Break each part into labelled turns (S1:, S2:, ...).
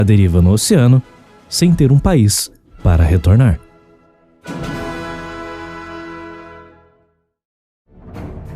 S1: à deriva no oceano, sem ter um país para retornar.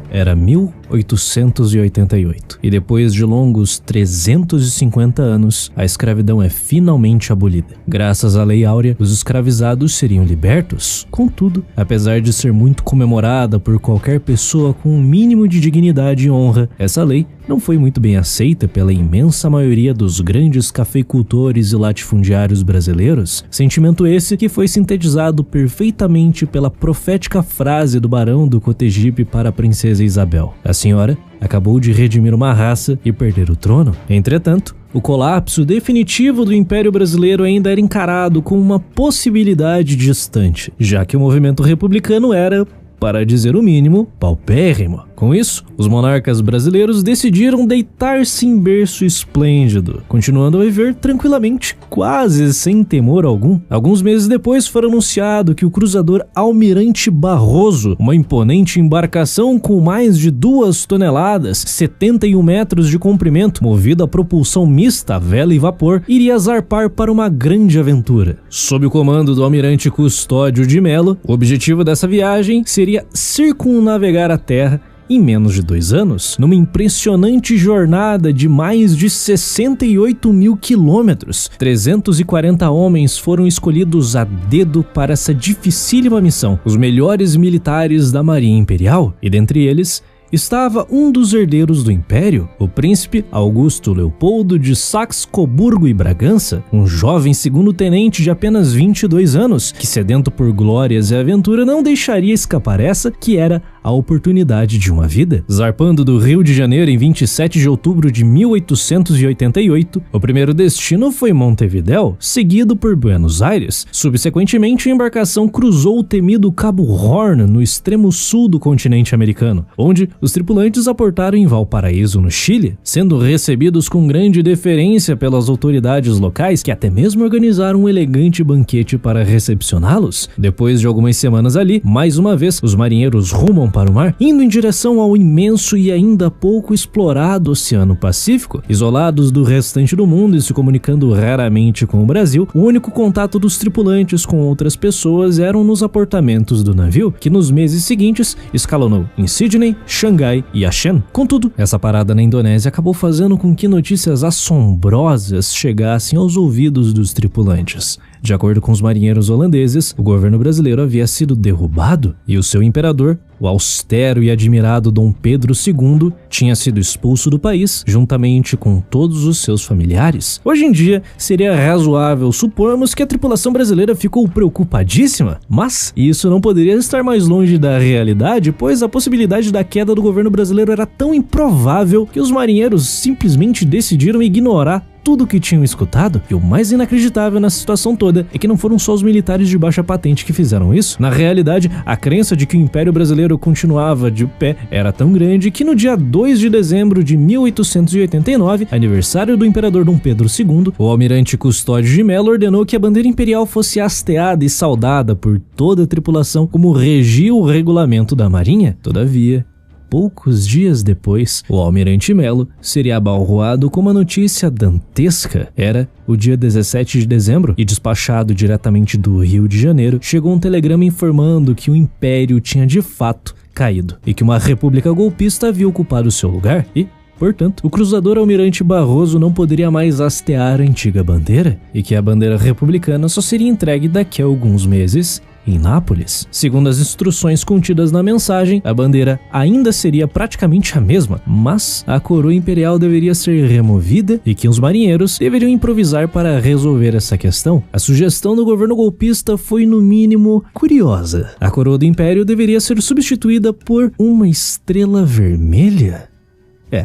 S1: Era 1888, e depois de longos 350 anos, a escravidão é finalmente abolida. Graças à Lei Áurea, os escravizados seriam libertos. Contudo, apesar de ser muito comemorada por qualquer pessoa com um mínimo de dignidade e honra, essa lei não foi muito bem aceita pela imensa maioria dos grandes cafeicultores e latifundiários brasileiros, sentimento esse que foi sintetizado perfeitamente pela profética frase do Barão do Cotegipe para a princesa Isabel: a senhora acabou de redimir uma raça e perder o trono. Entretanto, o colapso definitivo do Império Brasileiro ainda era encarado como uma possibilidade distante, já que o movimento republicano era, para dizer o mínimo, paupérrimo. Com isso, os monarcas brasileiros decidiram deitar-se em berço esplêndido, continuando a viver tranquilamente, quase sem temor algum. Alguns meses depois foi anunciado que o cruzador Almirante Barroso, uma imponente embarcação com mais de 2 toneladas, 71 metros de comprimento, movida a propulsão mista, vela e vapor, iria zarpar para uma grande aventura. Sob o comando do Almirante Custódio de Melo, o objetivo dessa viagem seria circunnavegar a Terra em menos de 2 anos, numa impressionante jornada de mais de 68 mil quilômetros. 340 homens foram escolhidos a dedo para essa dificílima missão, os melhores militares da Marinha Imperial, e dentre eles estava um dos herdeiros do Império, o príncipe Augusto Leopoldo de Saxe-Coburgo e Bragança, um jovem segundo-tenente de apenas 22 anos, que, sedento por glórias e aventura, não deixaria escapar essa que era a oportunidade de uma vida. Zarpando do Rio de Janeiro em 27 de outubro de 1888, o primeiro destino foi Montevidéu, seguido por Buenos Aires. Subsequentemente, a embarcação cruzou o temido Cabo Horn, no extremo sul do continente americano, onde os tripulantes aportaram em Valparaíso, no Chile, sendo recebidos com grande deferência pelas autoridades locais, que até mesmo organizaram um elegante banquete para recepcioná-los. Depois de algumas semanas ali, mais uma vez, os marinheiros rumam para o mar, indo em direção ao imenso e ainda pouco explorado Oceano Pacífico. Isolados do restante do mundo e se comunicando raramente com o Brasil, o único contato dos tripulantes com outras pessoas eram nos aportamentos do navio, que nos meses seguintes escalonou em Sydney, Xangai e Aceh. Contudo, essa parada na Indonésia acabou fazendo com que notícias assombrosas chegassem aos ouvidos dos tripulantes. De acordo com os marinheiros holandeses, o governo brasileiro havia sido derrubado e o seu imperador, o austero e admirado Dom Pedro II, tinha sido expulso do país juntamente com todos os seus familiares. Hoje em dia, seria razoável supormos que a tripulação brasileira ficou preocupadíssima, mas isso não poderia estar mais longe da realidade, pois a possibilidade da queda do governo brasileiro era tão improvável que os marinheiros simplesmente decidiram ignorar tudo o que tinham escutado. E o mais inacreditável nessa situação toda é que não foram só os militares de baixa patente que fizeram isso. Na realidade, a crença de que o Império Brasileiro continuava de pé era tão grande que no dia 2 de dezembro de 1889, aniversário do imperador Dom Pedro II, o almirante Custódio de Melo ordenou que a bandeira imperial fosse hasteada e saudada por toda a tripulação, como regia o regulamento da Marinha. Todavia, poucos dias depois, o almirante Melo seria abalroado com uma notícia dantesca. Era o dia 17 de dezembro e, despachado diretamente do Rio de Janeiro, chegou um telegrama informando que o Império tinha de fato caído e que uma república golpista havia ocupado seu lugar e, portanto, o cruzador Almirante Barroso não poderia mais hastear a antiga bandeira e que a bandeira republicana só seria entregue daqui a alguns meses em Nápoles. Segundo as instruções contidas na mensagem, a bandeira ainda seria praticamente a mesma, mas a coroa imperial deveria ser removida e que os marinheiros deveriam improvisar para resolver essa questão. A sugestão do governo golpista foi, no mínimo, curiosa. A coroa do império deveria ser substituída por uma estrela vermelha?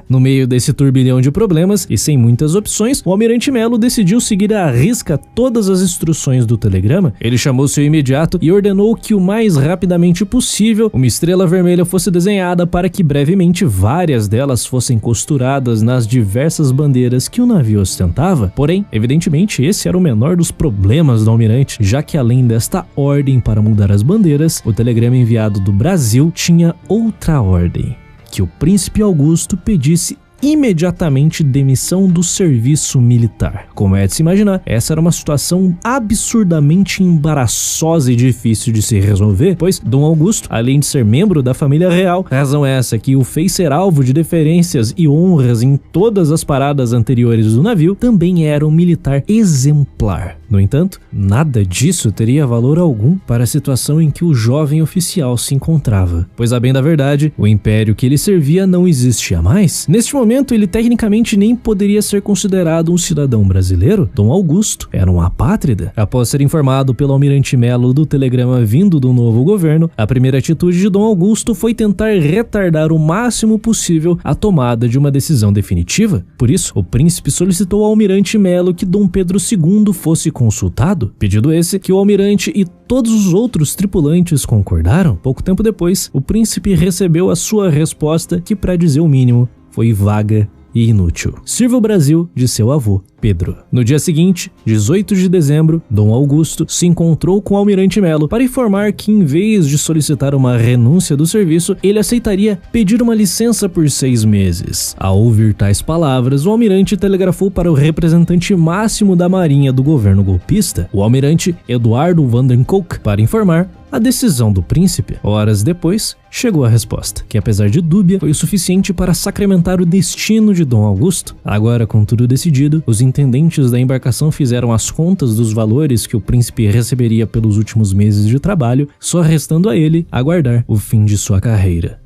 S1: No meio desse turbilhão de problemas e sem muitas opções, o almirante Melo decidiu seguir à risca todas as instruções do telegrama. Ele chamou seu imediato e ordenou que o mais rapidamente possível uma estrela vermelha fosse desenhada para que brevemente várias delas fossem costuradas nas diversas bandeiras que o navio ostentava. Porém, evidentemente, esse era o menor dos problemas do almirante, já que além desta ordem para mudar as bandeiras, o telegrama enviado do Brasil tinha outra ordem: que o príncipe Augusto pedisse imediatamente demissão do serviço militar. Como é de se imaginar, essa era uma situação absurdamente embaraçosa e difícil de se resolver, pois Dom Augusto, além de ser membro da família real, razão essa que o fez ser alvo de deferências e honras em todas as paradas anteriores do navio, também era um militar exemplar. No entanto, nada disso teria valor algum para a situação em que o jovem oficial se encontrava, pois a bem da verdade, o império que ele servia não existia mais. Neste momento, ele tecnicamente nem poderia ser considerado um cidadão brasileiro. Dom Augusto era um apátrida. Após ser informado pelo almirante Melo do telegrama vindo do novo governo, a primeira atitude de Dom Augusto foi tentar retardar o máximo possível a tomada de uma decisão definitiva. Por isso, o príncipe solicitou ao almirante Melo que Dom Pedro II fosse consultado, pedido esse que o almirante e todos os outros tripulantes concordaram. Pouco tempo depois, o príncipe recebeu a sua resposta, que, para dizer o mínimo, foi vaga e inútil. Sirva o Brasil de seu avô, Pedro. No dia seguinte, 18 de dezembro, Dom Augusto se encontrou com o almirante Melo para informar que, em vez de solicitar uma renúncia do serviço, ele aceitaria pedir uma licença por 6 meses. Ao ouvir tais palavras, o almirante telegrafou para o representante máximo da marinha do governo golpista, o almirante Eduardo van den Kolk, para informar a decisão do príncipe. Horas depois, chegou a resposta, que apesar de dúbia, foi o suficiente para sacramentar o destino de Dom Augusto. Agora, com tudo decidido, os intendentes da embarcação fizeram as contas dos valores que o príncipe receberia pelos últimos meses de trabalho, só restando a ele aguardar o fim de sua carreira.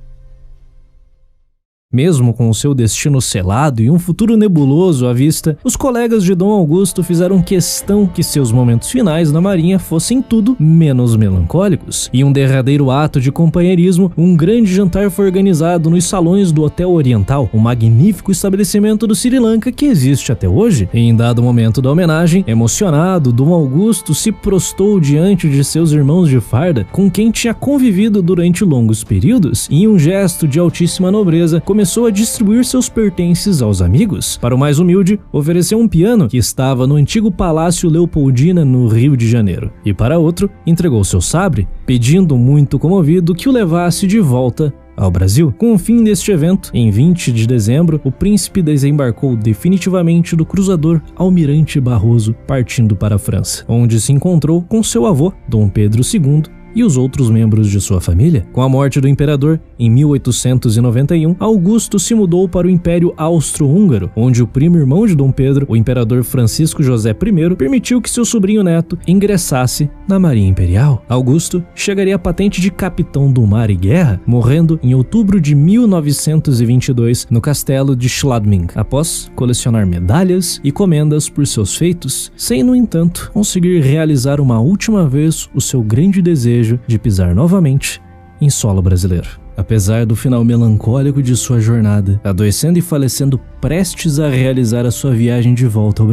S1: Mesmo com o seu destino selado e um futuro nebuloso à vista, os colegas de Dom Augusto fizeram questão que seus momentos finais na marinha fossem tudo menos melancólicos. Em um derradeiro ato de companheirismo, um grande jantar foi organizado nos salões do Hotel Oriental, um magnífico estabelecimento do Sri Lanka que existe até hoje. Em dado momento da homenagem, emocionado, Dom Augusto se prostou diante de seus irmãos de farda, com quem tinha convivido durante longos períodos, e em um gesto de altíssima nobreza, começou a distribuir seus pertences aos amigos. Para o mais humilde, ofereceu um piano que estava no antigo Palácio Leopoldina, no Rio de Janeiro, e para outro, entregou seu sabre, pedindo muito comovido que o levasse de volta ao Brasil. Com o fim deste evento, em 20 de dezembro, o príncipe desembarcou definitivamente do cruzador Almirante Barroso, partindo para a França, onde se encontrou com seu avô, Dom Pedro II, e os outros membros de sua família. Com a morte do imperador, em 1891, Augusto se mudou para o Império Austro-Húngaro, onde o primo irmão de Dom Pedro, o imperador Francisco José I, permitiu que seu sobrinho neto ingressasse na Marinha Imperial. Augusto chegaria à patente de capitão do mar e guerra, morrendo em outubro de 1922 no castelo de Schladming, após colecionar medalhas e comendas por seus feitos, sem, no entanto, conseguir realizar uma última vez o seu grande desejo de pisar novamente em solo brasileiro. Apesar do final melancólico de sua jornada, adoecendo e falecendo prestes a realizar a sua viagem de volta ao Brasil,